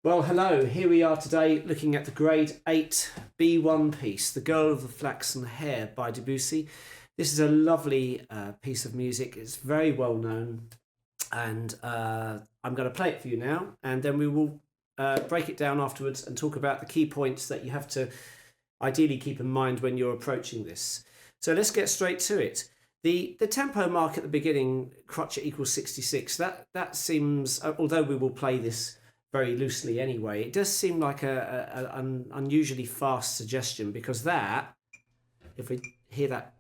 Well, hello. Here we are today looking at the grade 8 B1 piece, The Girl of the Flaxen Hair by Debussy. This is a lovely piece of music. It's very well known, and I'm going to play it for you now, and then we will break it down afterwards and talk about the key points that you have to ideally keep in mind when you're approaching this. So let's get straight to it. The tempo mark at the beginning, crotchet equals 66, that seems, although we will play this very loosely anyway, it does seem like an unusually fast suggestion, because that, if we hear that,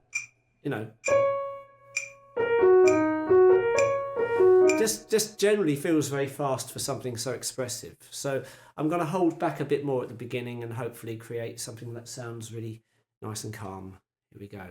just generally feels very fast for something so expressive. So I'm going to hold back a bit more at the beginning and hopefully create something that sounds really nice and calm. Here we go.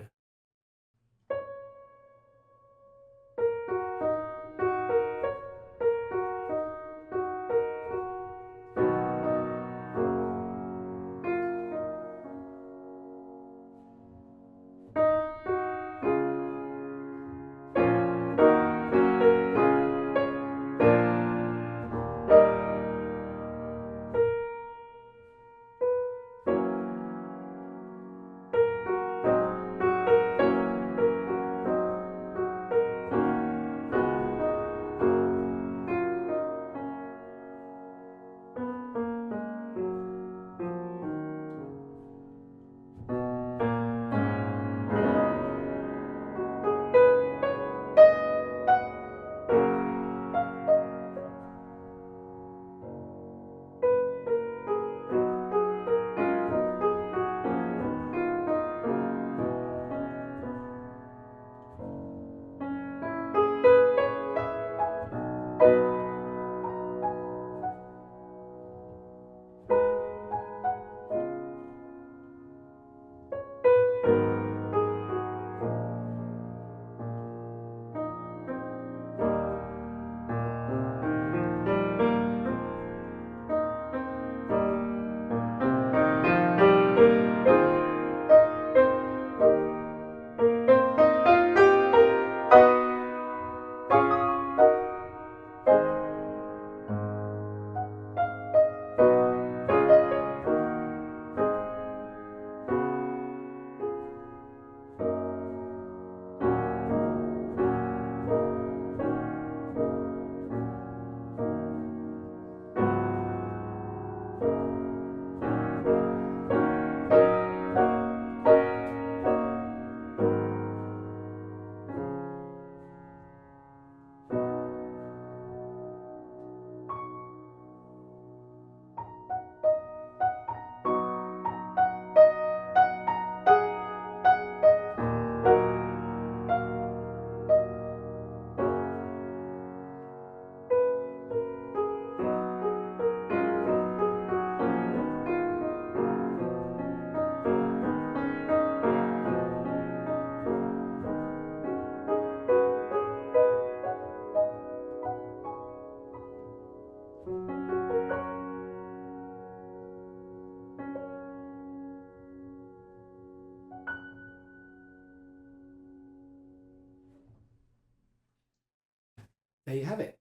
There you have it.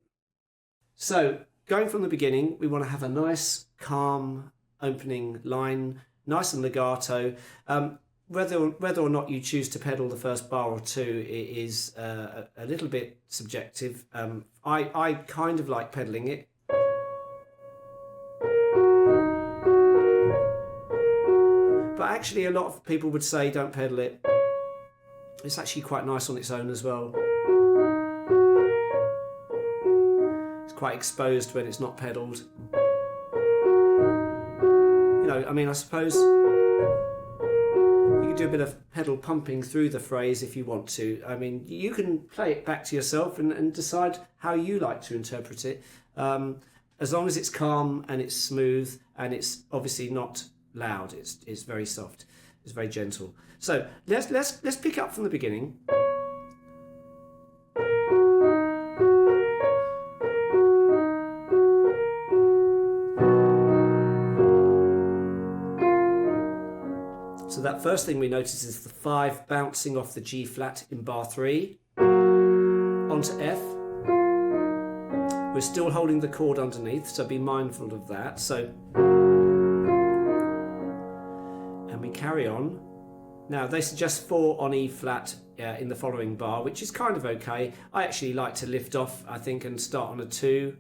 So going from the beginning, we want to have a nice, calm opening line, nice and legato. Whether or not you choose to pedal the first bar or two, it is a little bit subjective. I kind of like pedaling it. But actually a lot of people would say don't pedal it. It's actually quite nice on its own as well. Quite exposed when it's not pedalled. I suppose you can do a bit of pedal pumping through the phrase if you want to. You can play it back to yourself and decide how you like to interpret it. As long as it's calm and it's smooth and it's obviously not loud. It's very soft. It's very gentle. So let's pick up from the beginning. So that first thing we notice is the 5 bouncing off the G flat in bar 3 onto F, We're still holding the chord underneath, so be mindful of that. So, and we carry on. Now they suggest 4 on E flat in the following bar, which is kind of okay. I actually like to lift off, I think, and start on a 2.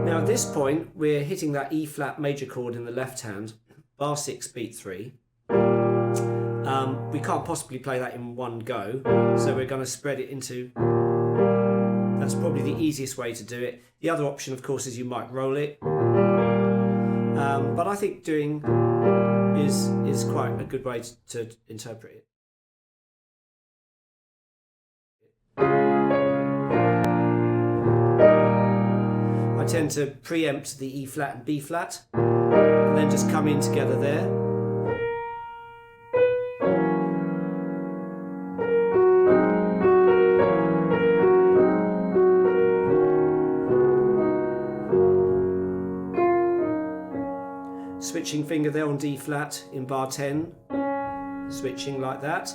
Now at this point, we're hitting that E flat major chord in the left hand, bar 6, beat 3. We can't possibly play that in one go, so we're going to spread it into... That's probably the easiest way to do it. The other option, of course, is you might roll it. But I think doing is quite a good way to interpret it. I tend to preempt the E flat and B flat, and then just come in together there. Switching finger there on D flat in bar 10, switching like that.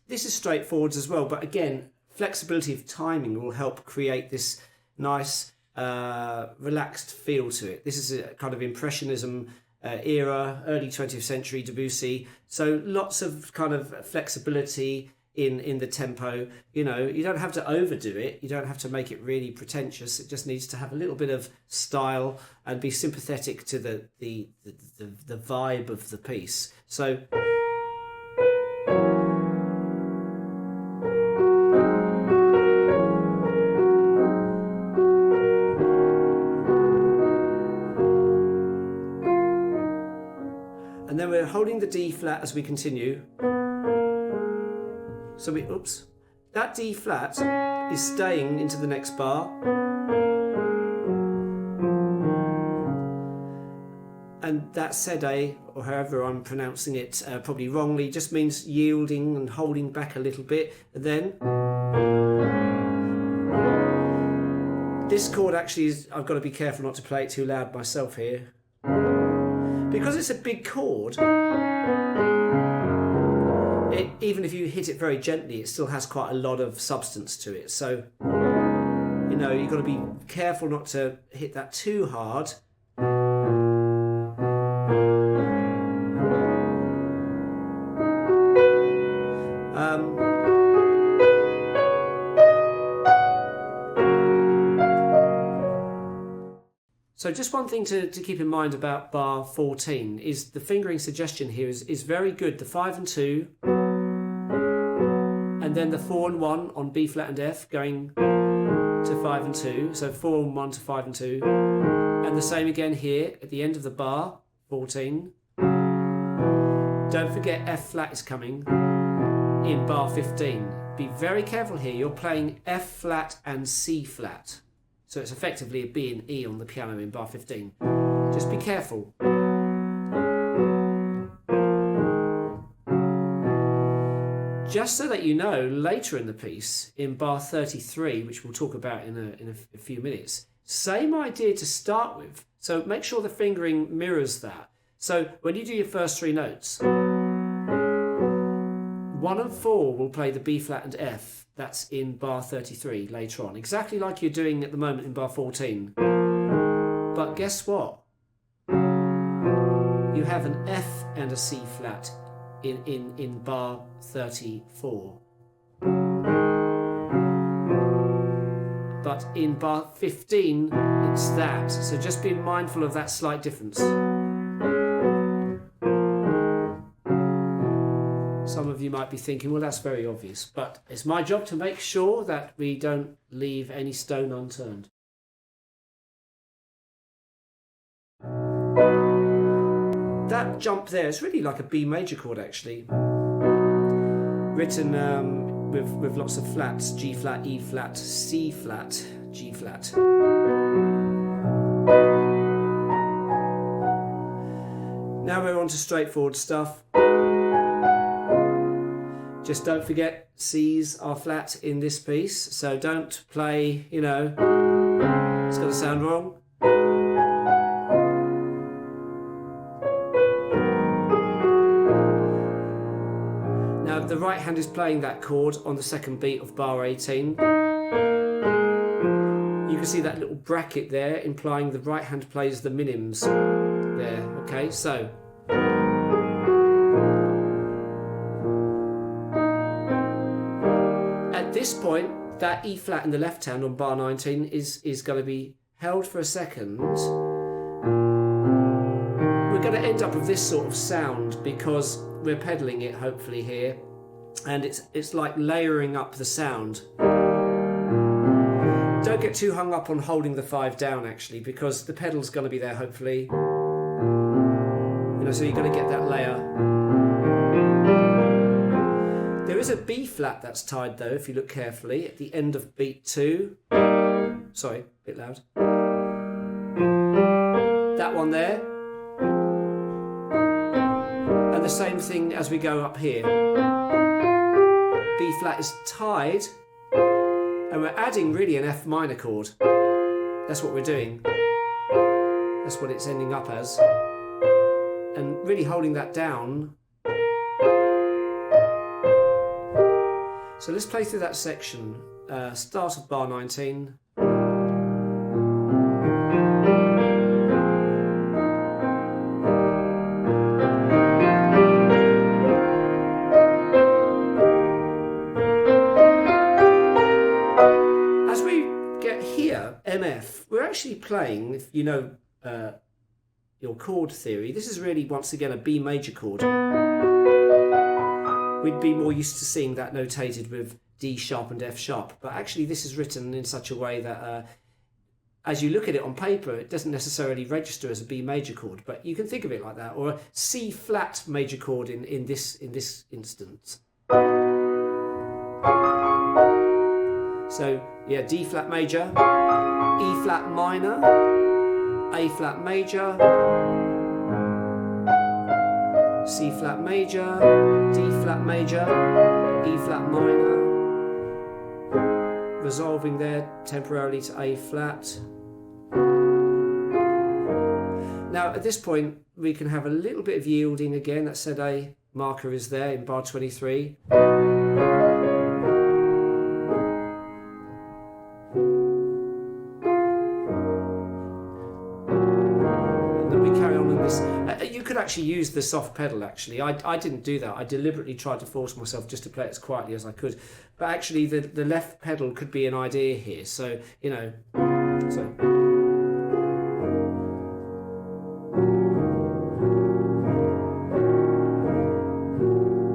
This is straightforward as well, but again, flexibility of timing will help create this nice relaxed feel to it. This is a kind of Impressionism era, early 20th century Debussy, so lots of kind of flexibility in the tempo. You know, you don't have to overdo it, you don't have to make it really pretentious, it just needs to have a little bit of style and be sympathetic to the vibe of the piece. So and then we're holding the D flat as we continue. So that D flat is staying into the next bar. And that sede, or however I'm pronouncing it, probably wrongly, just means yielding and holding back a little bit. And then this chord actually is, I've got to be careful not to play it too loud myself here. Because it's a big chord, even if you hit it very gently, it still has quite a lot of substance to it. So, you know, you've got to be careful not to hit that too hard. So just one thing to keep in mind about bar 14 is the fingering suggestion here is very good. The 5 and 2, and then the 4 and 1 on B flat and F going to 5 and 2. So 4 and 1 to 5 and 2. And the same again here at the end of the bar 14. Don't forget F flat is coming in bar 15. Be very careful here. You're playing F flat and C flat. So it's effectively a B and E on the piano in bar 15. Just be careful. Just so that you know, later in the piece, in bar 33, which we'll talk about in a few minutes, same idea to start with. So make sure the fingering mirrors that. So when you do your first 3 notes, 1 and 4 will play the B flat and F. That's in bar 33 later on, exactly like you're doing at the moment in bar 14. But guess what? You have an F and a C flat in bar 34. But in bar 15, it's that. So just be mindful of that slight difference. Some of you might be thinking, well, that's very obvious, but it's my job to make sure that we don't leave any stone unturned. That jump there is really like a B major chord, actually, written with lots of flats: G flat, E flat, C flat, G flat. Now we're on to straightforward stuff. Just don't forget C's are flat in this piece, so don't play, you know, it's got to sound wrong. the right hand is playing that chord on the second beat of bar 18. You can see that little bracket there implying the right hand plays the minims there. Okay, so at this point, that E flat in the left hand on bar 19 is going to be held for a second. We're going to end up with this sort of sound because we're pedaling it hopefully here, and it's like layering up the sound. Don't get too hung up on holding the 5 down actually, because the pedal's going to be there hopefully. You know, so you're going to get that layer. There is a B flat that's tied though, if you look carefully, at the end of beat 2. Sorry, a bit loud. That one there. And the same thing as we go up here. B flat is tied, and we're adding really an F minor chord. That's what we're doing. That's what it's ending up as. And really holding that down. So let's play through that section. Start of bar 19. As we get here, MF, we're actually playing, if you know your chord theory, this is really once again a B major chord. We'd be more used to seeing that notated with D sharp and F sharp, but actually this is written in such a way that as you look at it on paper, it doesn't necessarily register as a B major chord, but you can think of it like that, or a C flat major chord in this instance. So yeah, D flat major, E flat minor, A flat major, C flat major, D flat major, E flat minor, resolving there temporarily to A flat. Now at this point we can have a little bit of yielding again. That said A marker is there in bar 23. You could actually use the soft pedal actually. I didn't do that. I deliberately tried to force myself just to play it as quietly as I could. But actually the left pedal could be an idea here. So, you know,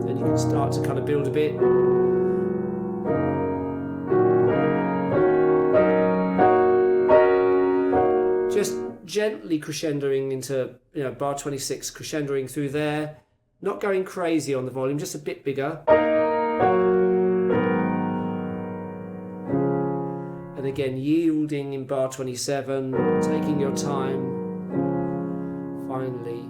then you can start to kind of build a bit. Just gently crescendoing into, you know, bar 26, crescendoing through there, not going crazy on the volume, just a bit bigger. And again, yielding in bar 27, taking your time. Finally,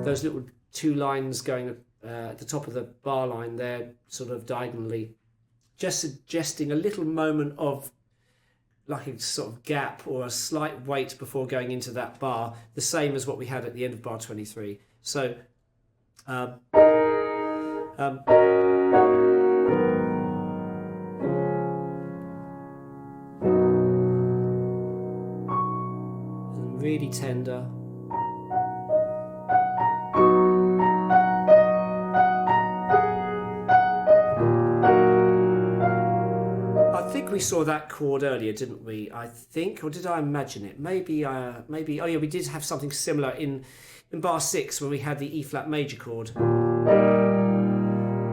those little 2 lines going at the top of the bar line there, sort of diagonally, just suggesting a little moment of like a sort of gap or a slight wait before going into that bar, the same as what we had at the end of bar 23. So really tender. I think we saw that chord earlier, didn't we? I think, or did I imagine it? Maybe. Oh yeah, we did have something similar in bar 6 when we had the E flat major chord.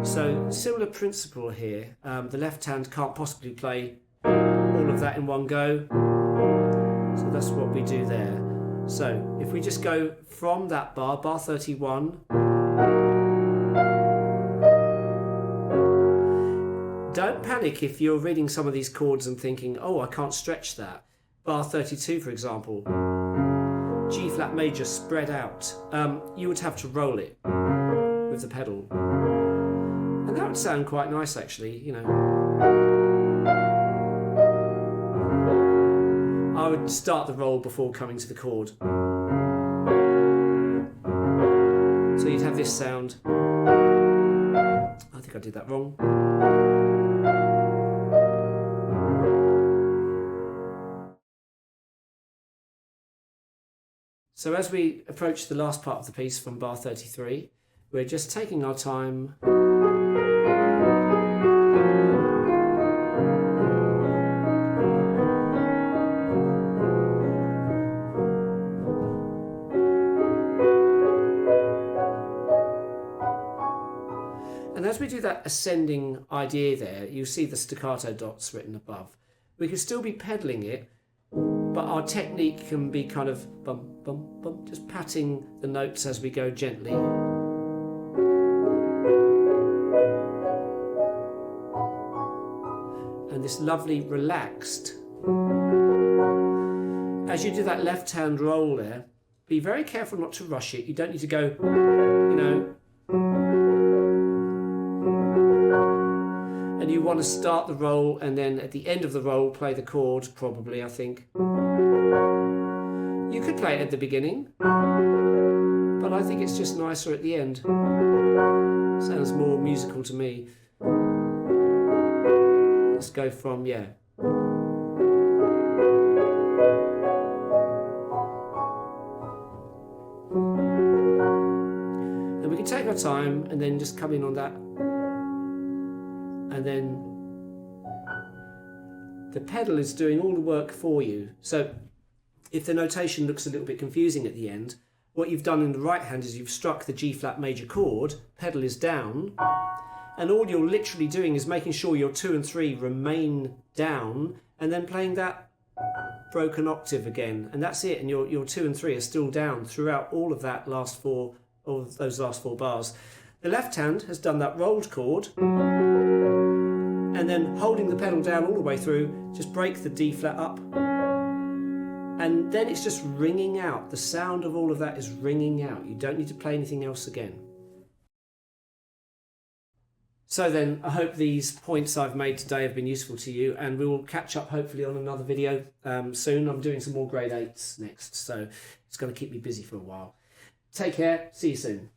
So similar principle here. The left hand can't possibly play all of that in one go. So that's what we do there. So if we just go from that bar 31. Don't panic if you're reading some of these chords and thinking, oh, I can't stretch that. Bar 32, for example, G flat major spread out. You would have to roll it with the pedal. And that would sound quite nice, actually, you know. I would start the roll before coming to the chord. So you'd have this sound. think I did that wrong. So as we approach the last part of the piece from bar 33, we're just taking our time. And as we do that ascending idea there, you see the staccato dots written above. We can still be pedaling it, but our technique can be kind of bum, bum, bum, just patting the notes as we go gently. And this lovely relaxed. As you do that left hand roll there, be very careful not to rush it. You don't need to go, you know. And you want to start the roll and then at the end of the roll play the chord, probably, I think. You could play it at the beginning, but I think it's just nicer at the end. Sounds more musical to me. Let's go from, yeah. And we can take our time and then just come in on that. And then the pedal is doing all the work for you. So if the notation looks a little bit confusing at the end, what you've done in the right hand is you've struck the G flat major chord, pedal is down, and all you're literally doing is making sure your 2 and 3 remain down, and then playing that broken octave again, and that's it. And your 2 and 3 are still down throughout all of that last four, all of those last 4 bars. The left hand has done that rolled chord, and then holding the pedal down all the way through, just break the D flat up, and then it's just ringing out. The sound of all of that is ringing out. You don't need to play anything else again. So then, I hope these points I've made today have been useful to you, and we will catch up hopefully on another video soon. I'm doing some more grade 8s next, so it's going to keep me busy for a while. Take care, see you soon.